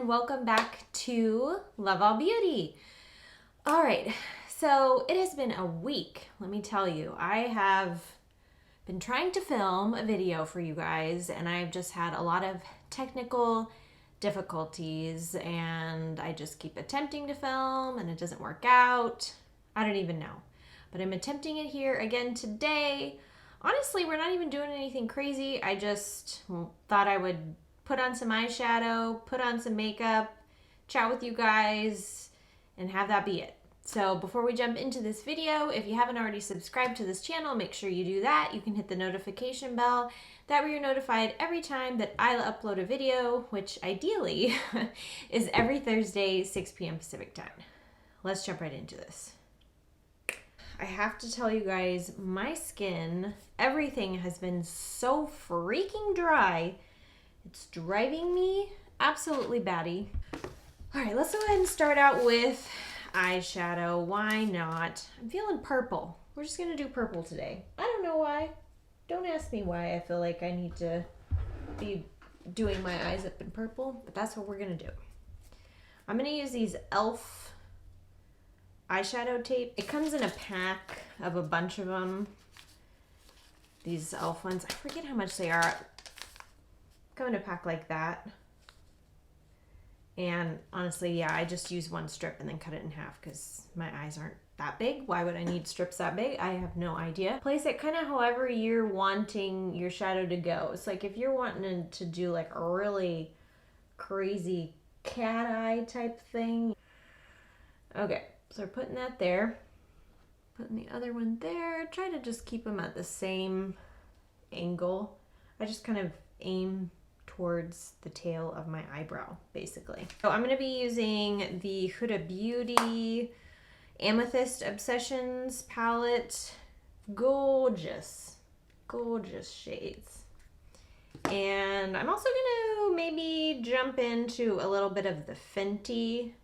and welcome back to Love All Beauty. All right, so it has been a week, let me tell you. I have been trying to film a video for you guys, and I've just had a lot of technical difficulties, and I just keep attempting to film and it doesn't work out. I don't even know, but I'm attempting it here again today. Honestly, we're not even doing anything crazy. I just thought I would put on some eyeshadow, put on some makeup, chat with you guys, and have that be it. So before we jump into this video, if you haven't already subscribed to this channel, make sure you do that. You can hit the notification bell. That way you're notified every time that I upload a video, which ideally is every Thursday, 6 p.m. Pacific time. Let's jump right into this. I have to tell you guys, my skin, everything has been so freaking dry. It's driving me absolutely batty. All right, let's go ahead and start out with eyeshadow. Why not? I'm feeling purple. We're just gonna do purple today. I don't know why. Don't ask me why I feel like I need to be doing my eyes up in purple, but that's what we're gonna do. I'm gonna use these e.l.f. eyeshadow tape. It comes in a pack of a bunch of them. These e.l.f. ones, I forget how much they are. Come in a pack like that. And honestly, yeah, I just use one strip and then cut it in half because my eyes aren't that big. Why would I need strips that big? I have no idea. Place it kind of however you're wanting your shadow to go. It's like if you're wanting to do like a really crazy cat eye type thing. Okay, so we're putting that there. Putting the other one there. Try to just keep them at the same angle. I just kind of aim towards the tail of my eyebrow, basically. So I'm gonna be using the Huda Beauty Amethyst Obsessions palette. Gorgeous, gorgeous shades. And I'm also gonna maybe jump into a little bit of the Fenty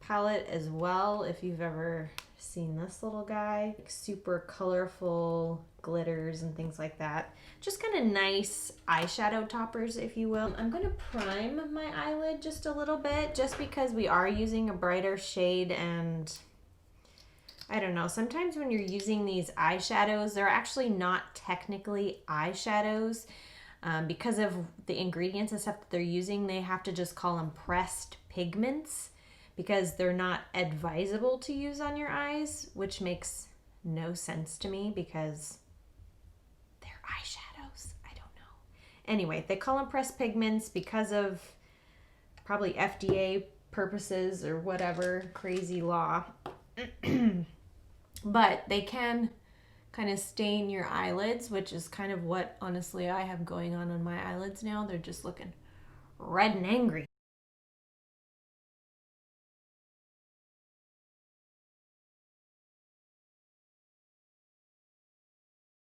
palette as well, if you've ever seen this little guy. Like super colorful glitters and things like that. Just kind of nice eyeshadow toppers, if you will. I'm gonna prime my eyelid just a little bit, just because we are using a brighter shade, and I don't know, sometimes when you're using these eyeshadows, they're actually not technically eyeshadows. Because of the ingredients and stuff that they're using, they have to just call them pressed pigments, because they're not advisable to use on your eyes, which makes no sense to me because they're eyeshadows. I don't know. Anyway, they call them pressed pigments because of probably FDA purposes or whatever crazy law. But they can kind of stain your eyelids, which is kind of what honestly I have going on my eyelids now. They're just looking red and angry.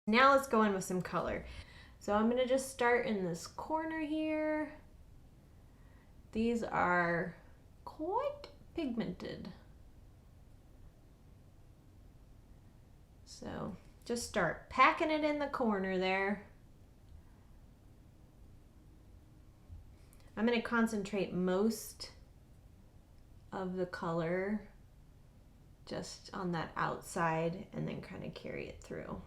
Now let's go in with some color. So I'm gonna just start in this corner here. These are quite pigmented. So just start packing it in the corner there. I'm gonna concentrate most of the color just on that outside and then kind of carry it through.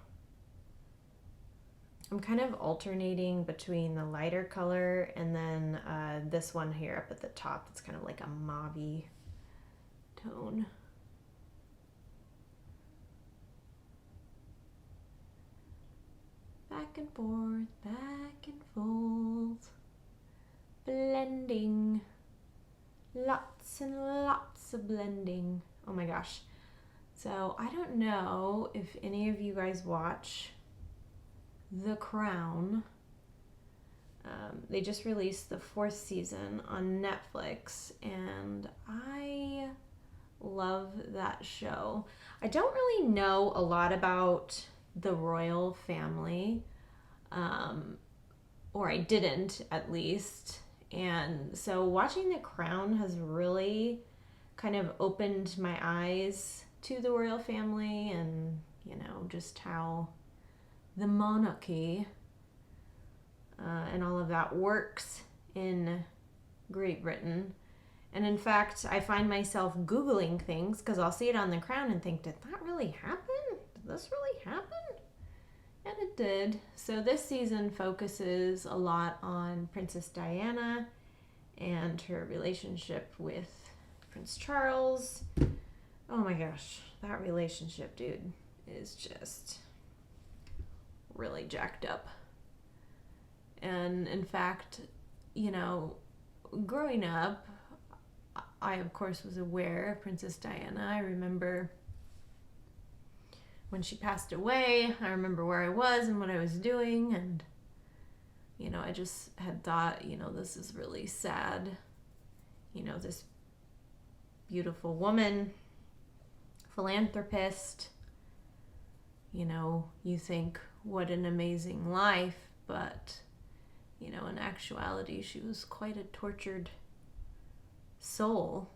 I'm kind of alternating between the lighter color and then this one here up at the top. It's kind of like a mauve-y tone. Back and forth, blending. Lots and lots of blending. Oh my gosh. So I don't know if any of you guys watch The Crown. They just released the 4th season on Netflix, and I love that show. I don't really know a lot about the royal family, or I didn't at least, and so watching The Crown has really kind of opened my eyes to the royal family, and you know, just how the monarchy and all of that works in Great Britain. And in fact, I find myself Googling things because I'll see it on the crown and think, did that really happen? Did this really happen? And it did. So this season focuses a lot on Princess Diana and her relationship with Prince Charles. Oh my gosh, that relationship, dude, is just really jacked up. And in fact, you know, growing up, I of course was aware of Princess Diana. I remember when she passed away, I remember where I was and what I was doing, and you know, I just had thought, you know, this is really sad. You know, this beautiful woman, philanthropist, you know, you think, what an amazing life, but, you know, in actuality, she was quite a tortured soul.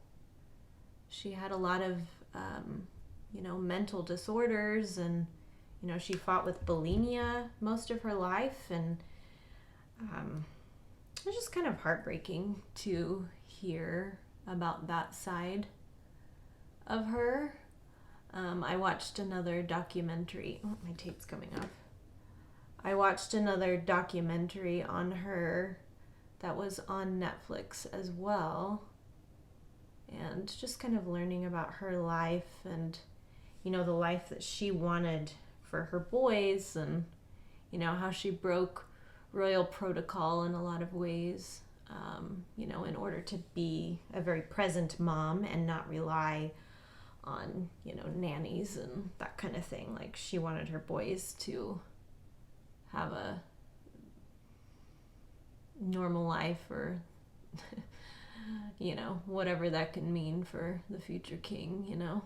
She had a lot of, you know, mental disorders, and, you know, she fought with bulimia most of her life, and it was just kind of heartbreaking to hear about that side of her. I watched another documentary. Oh, my tape's coming off. I watched another documentary on her that was on Netflix as well. And just kind of learning about her life and, you know, the life that she wanted for her boys, and, you know, how she broke royal protocol in a lot of ways, you know, in order to be a very present mom and not rely on, you know, nannies and that kind of thing. Like, she wanted her boys to have a normal life, or you know, whatever that can mean for the future king, you know.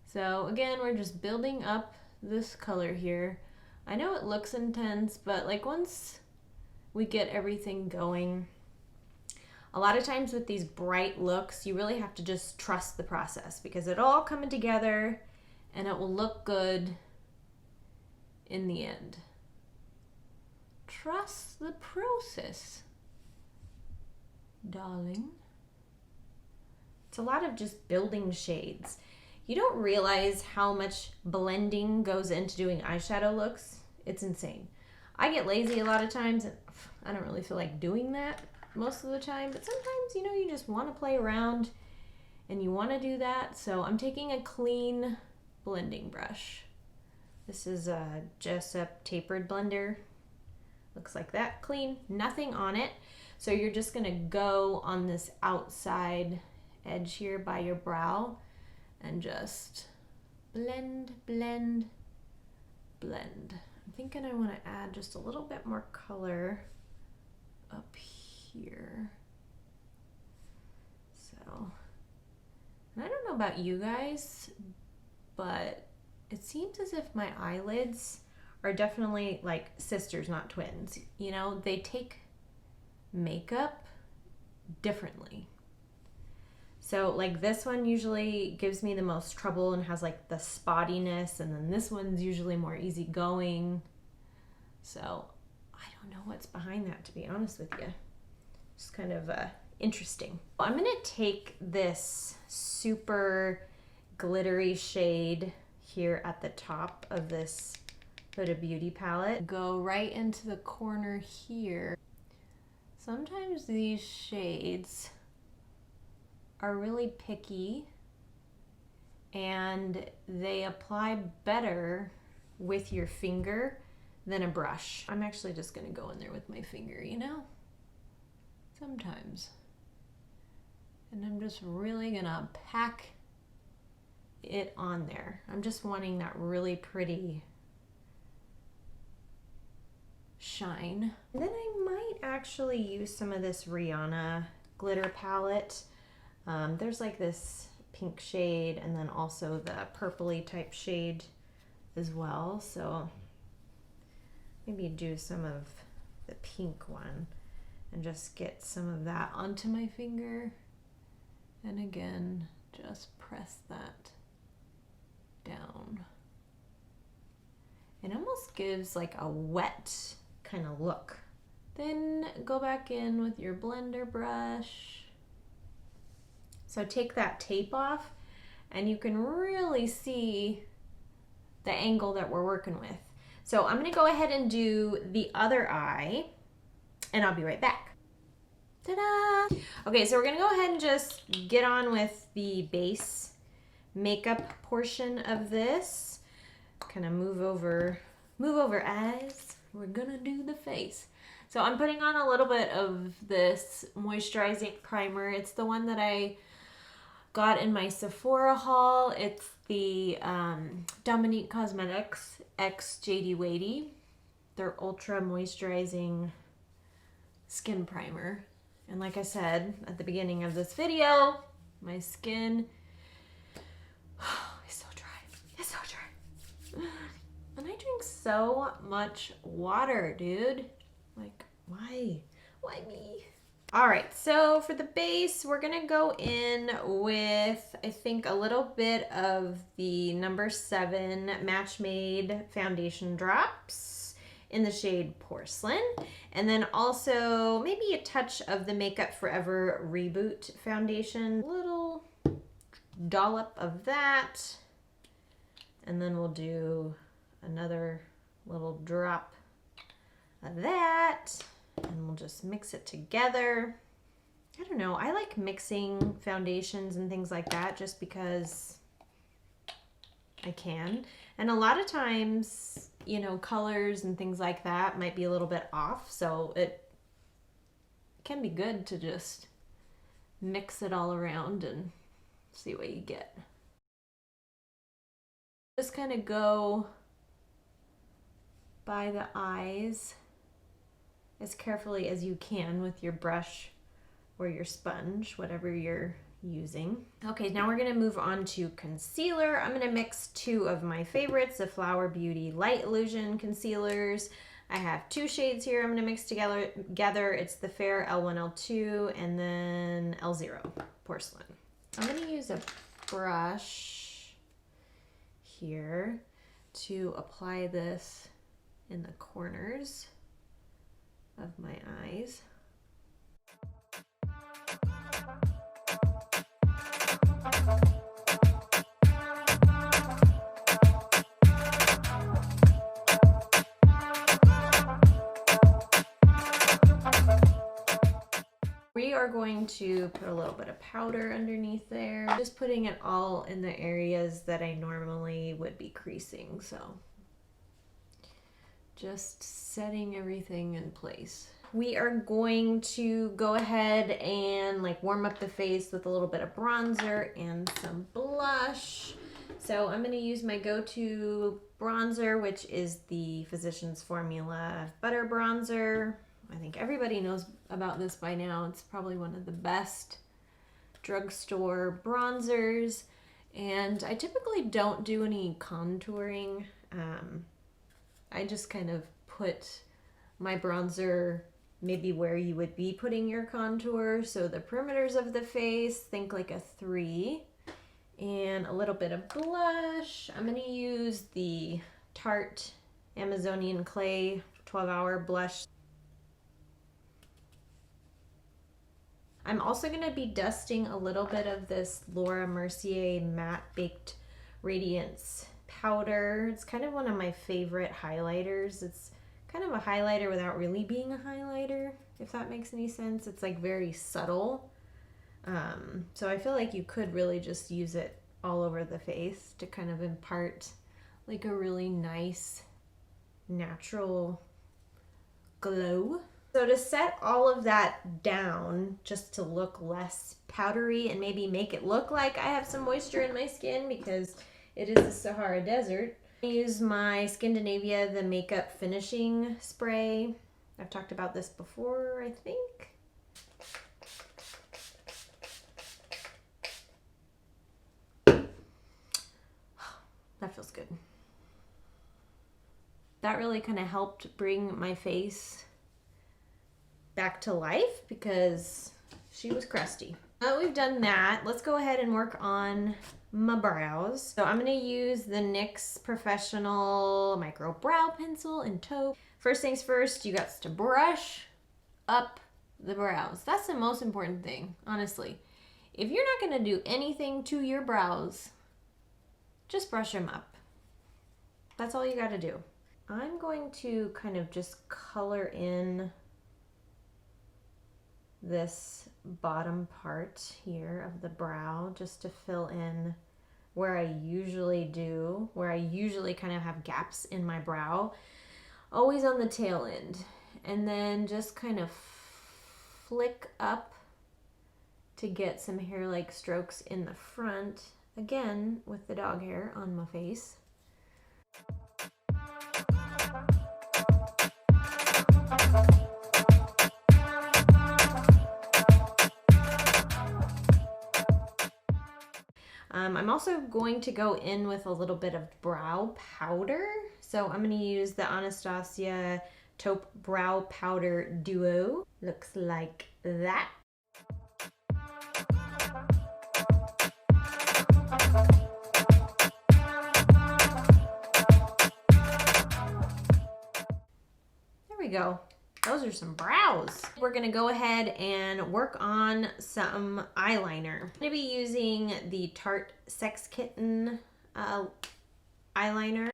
So again, we're just building up this color here. I know it looks intense, but like once we get everything going, a lot of times with these bright looks, you really have to just trust the process, because it'll all coming together and it will look good in the end. Trust the process, darling. It's a lot of just building shades. You don't realize how much blending goes into doing eyeshadow looks. It's insane. I get lazy a lot of times, and I don't really feel like doing that most of the time, but sometimes, you know, you just want to play around and you want to do that. So I'm taking a clean blending brush. This is a Jessup tapered blender. Looks like that, clean, nothing on it. So you're just gonna go on this outside edge here by your brow and just blend, blend, blend. I'm thinking I wanna add just a little bit more color up here. So, and I don't know about you guys, but it seems as if my eyelids are definitely like sisters, not twins. You know, they take makeup differently. So like this one usually gives me the most trouble and has like the spottiness, and then this one's usually more easygoing. So I don't know what's behind that, to be honest with you. Just kind of interesting. I'm gonna take this super glittery shade here at the top of this Huda Beauty palette. Go right into the corner here. Sometimes these shades are really picky and they apply better with your finger than a brush. I'm actually just gonna go in there with my finger, you know? Sometimes. And I'm just really gonna pack it on there. I'm just wanting that really pretty shine. And then I might actually use some of this Rihanna glitter palette. There's like this pink shade and then also the purpley type shade as well. So maybe do some of the pink one and just get some of that onto my finger. And again, just press that down. It almost gives like a wet kind of look Then go back in with your blender brush. So take that tape off and you can really see the angle that we're working with. So I'm gonna go ahead and do the other eye and I'll be right back. Ta-da! Okay, so we're gonna go ahead and just get on with the base makeup portion of this. Kind of move over eyes. We're gonna do the face. So I'm putting on a little bit of this moisturizing primer. It's the one that I got in my Sephora haul. It's the Dominique Cosmetics X JD Weighty. Their ultra moisturizing skin primer. And like I said at the beginning of this video, my skin is so dry. It's so dry. And I drink so much water, dude. Like, why? Why me? All right, so for the base, we're gonna go in with, I think, a little bit of the No.7 Match Made Foundation Drops in the shade Porcelain. And then also maybe a touch of the Makeup Forever Reboot Foundation. A little dollop of that. And then we'll do another little drop of that, and we'll just mix it together. I don't know, I like mixing foundations and things like that just because I can. And a lot of times, you know, colors and things like that might be a little bit off, so it can be good to just mix it all around and see what you get. Just kind of go by the eyes as carefully as you can with your brush or your sponge, whatever you're using. Okay, now we're gonna move on to concealer. I'm gonna mix two of my favorites, the Flower Beauty Light Illusion concealers. I have two shades here I'm gonna mix together. It's the Fair L1, L2, and then L0 Porcelain. I'm gonna use a brush here to apply this in the corners of my eyes. We are going to put a little bit of powder underneath there, just putting it all in the areas that I normally would be creasing, so just setting everything in place. We are going to go ahead and like warm up the face with a little bit of bronzer and some blush. So I'm gonna use my go-to bronzer, which is the Physicians Formula Butter Bronzer. I think everybody knows about this by now. It's probably one of the best drugstore bronzers. And I typically don't do any contouring. I just kind of put my bronzer maybe where you would be putting your contour. So the perimeters of the face, think like a 3. And a little bit of blush. I'm going to use the Tarte Amazonian Clay 12-hour blush. I'm also going to be dusting a little bit of this Laura Mercier Matte Baked Radiance powder. It's kind of one of my favorite highlighters. It's kind of a highlighter without really being a highlighter, if that makes any sense. It's like very subtle. So I feel like you could really just use it all over the face to kind of impart like a really nice natural glow. So to set all of that down just to look less powdery and maybe make it look like I have some moisture in my skin because it is the Sahara Desert, I use my Skindanavia, the makeup finishing spray. I've talked about this before, I think. That feels good. That really kind of helped bring my face back to life because she was crusty. Now that we've done that, let's go ahead and work on my brows. So I'm going to use the NYX Professional Micro Brow Pencil in Taupe. First things first, you got to brush up the brows. That's the most important thing, honestly. If you're not going to do anything to your brows, just brush them up. That's all you got to do. I'm going to kind of just color in this bottom part here of the brow just to fill in where I usually do, where I usually kind of have gaps in my brow, always on the tail end. And then just kind of flick up to get some hair-like strokes in the front, again with the dog hair on my face. I'm also going to go in with a little bit of brow powder. So I'm going to use the Anastasia Taupe Brow Powder Duo. Looks like that. There we go. Those are some brows. We're gonna go ahead and work on some eyeliner. I'm gonna be using the Tarte Sex Kitten eyeliner.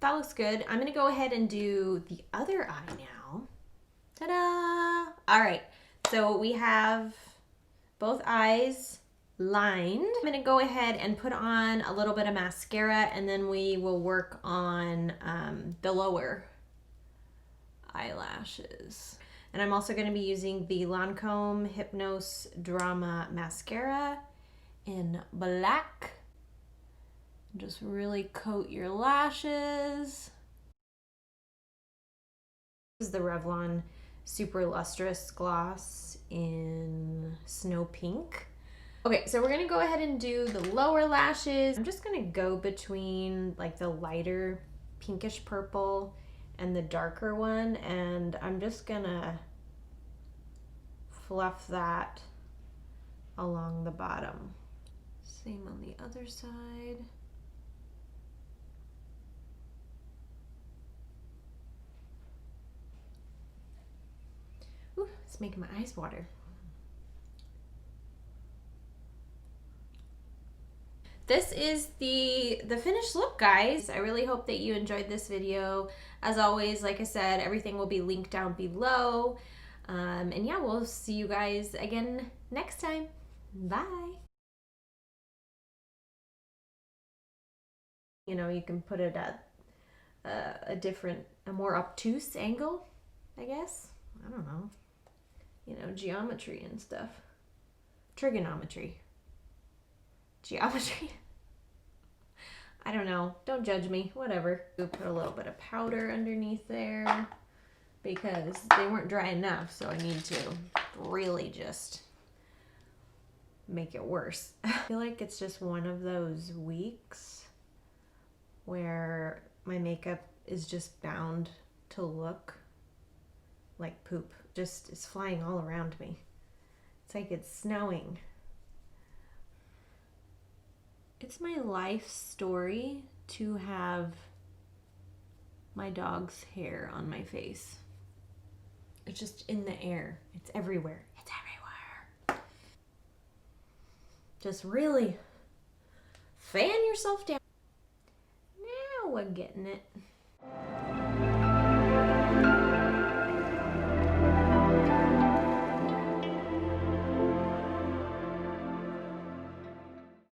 That looks good. I'm gonna go ahead and do the other eye now. Ta-da! All right, so we have both eyes lined. I'm gonna go ahead and put on a little bit of mascara, and then we will work on the lower eyelashes. And I'm also gonna be using the Lancome Hypnose Drama Mascara in black. Just really coat your lashes. This is the Revlon Super Lustrous Gloss in Snow Pink. Okay, so we're gonna go ahead and do the lower lashes. I'm just gonna go between like the lighter pinkish purple and the darker one, and I'm just gonna fluff that along the bottom. Same on the other side. Ooh, it's making my eyes water. This is the finished look, guys. I really hope that you enjoyed this video. As always, like I said, everything will be linked down below. And yeah, we'll see you guys again next time. Bye. You know, you can put it at a more obtuse angle, I guess. I don't know. You know, geometry and stuff. Trigonometry. Geometry. I don't know. Don't judge me. Whatever. We'll put a little bit of powder underneath there because they weren't dry enough, so I need to really just make it worse. I feel like it's just one of those weeks where my makeup is just bound to look like poop. Just is flying all around me. It's like it's snowing. It's my life story to have my dog's hair on my face. It's just in the air. It's everywhere. It's everywhere. Just really fan yourself down. Now we're getting it.